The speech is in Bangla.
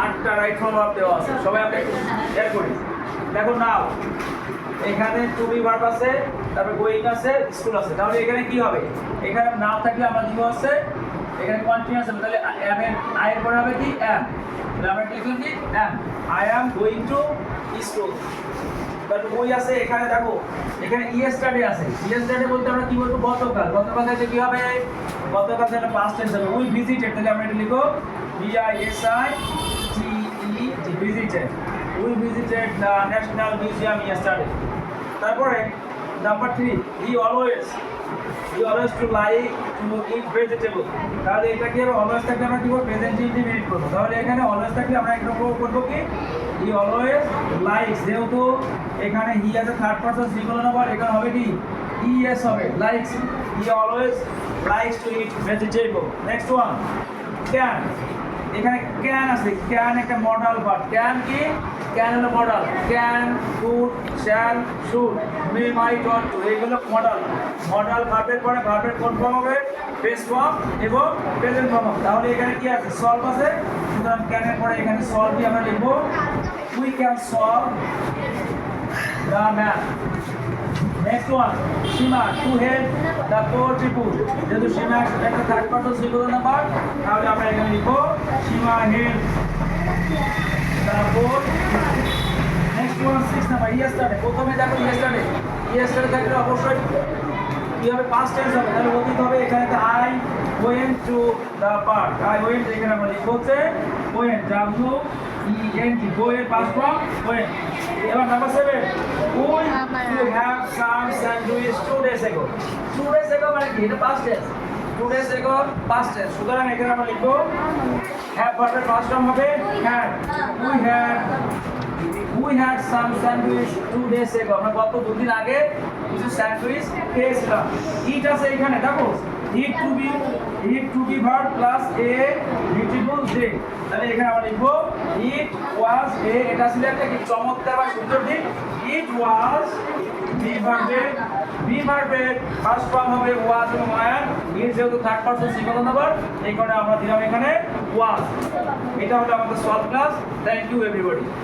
8টা রাইট ফ্রম ভার্ব দেওয়া আছে, সবাই আমরা একটু শেয়ার করি। দেখো নাও এখানে টু বি ভার্ব আছে, তারপরে গোয়িং আছে, স্কুল আছে। তাহলে এখানে কি হবে? এখানে নাও থাকলে আমরা দিব আছে, এখানে কন্টিনিউয়াস হবে, তাহলে am এর I এর পরে হবে কি am, তাহলে আমরা লিখলাম কি am, I am going to school। তারপর ওই আছে এখানে, দেখো এখানে ইয়েস্টারডে আছে। ইয়েস্টারডে বলতে আমরা কি বলবো? গতকাল। গতকাল থেকে কি হবে? গতকাল থেকে পাস্ট টেন্স হবে। উই ভিজিটেড, তাহলে আমরা এটা লিখো VISITED, visited. We visited the national museum yesterday. তারপরে number 3, he always to like to eat vegetable. তাহলে এটা কি হবে? অলওয়েজ থাকলে আমরা কি করব? প্রেজেন্ট ইনডিফিনিট করব। তাহলে এখানে অলওয়েজ থাকলে আমরা একটা করব কি? হি অলওয়েজ লাইকস। যেহেতু এখানে হি আছে থার্ড পারসন সিঙ্গুলার নাম্বার, এখানে হবে কি ইএস হবে, likes. He always likes to eat vegetable. Next one, can. এখানে ক্যান আছে, ক্যান একটা মডাল ভার্ব। ক্যান কি? ক্যান হলো modal. Can, could, shall, should, may, might, want to, এইগুলো মডাল। মডাল ভার্বের পরে ভার্বের কোন ফর্ম হবে? বেস ফর্ম এবং প্রেজেন্ট ফর্ম। তাহলে এখানে কি আছে? সলভ আছে। সুতরাং ক্যানের পরে এখানে সলভ দিয়ে আমরা লিখবো we can solve the math. Next one, Seema, to help the poor people. যেহেতু সীমা একটা থার্ড পারসন সিঙ্গুলার নাম্বার, তাহলে আমরা এখানে লিখবো Seema help the poor. Next one, 6 number, yesterday. প্রথমে দেখো ইয়েস্টারডে, ইয়েস্টারডে থাকলে অবশ্যই কি হবে? পাস্ট টেন্স হবে। তাহলে অতীত হবে। এখানে তো I went to the park. I went, এখানে আমরা লিখবো হচ্ছে ওয়েন্ট, WENT, গো এর পাস্ট ফর্ম ওয়েন্ট। এবার number 7, we to have some sandwich 2 days ago। 2 days ago মানে কি? এটা past tense. 2 days ago past tense. সুতরাং এখানে আমরা লিখবো হ্যাভ ভার্বের পাস্ট ফর্ম হবে had. We had some sandwich 2 days ago। আমরা গত 2 দিন আগে কিছু স্যান্ডউইচ খেয়েছিলাম। ইট আছে এখানে, দেখো eat to be verb plus a beautiful day. তাহলে এখানে আমরা লিখবো ইট ওয়াজ এ, এটা ছিল একটা কি চমৎকার বা সুন্দর দিন। ইট ওয়াজ বি ভার্বের ফার্স্ট ফর্ম হবে ওয়াজ এবং ওয়্যার। ইট যেহেতু থার্ড পারসন সিঙ্গুলার নাম্বার, এই কারণে আমরা দিলাম এখানে ওয়াজ। এটা হলো আমাদের solve class. Thank you everybody.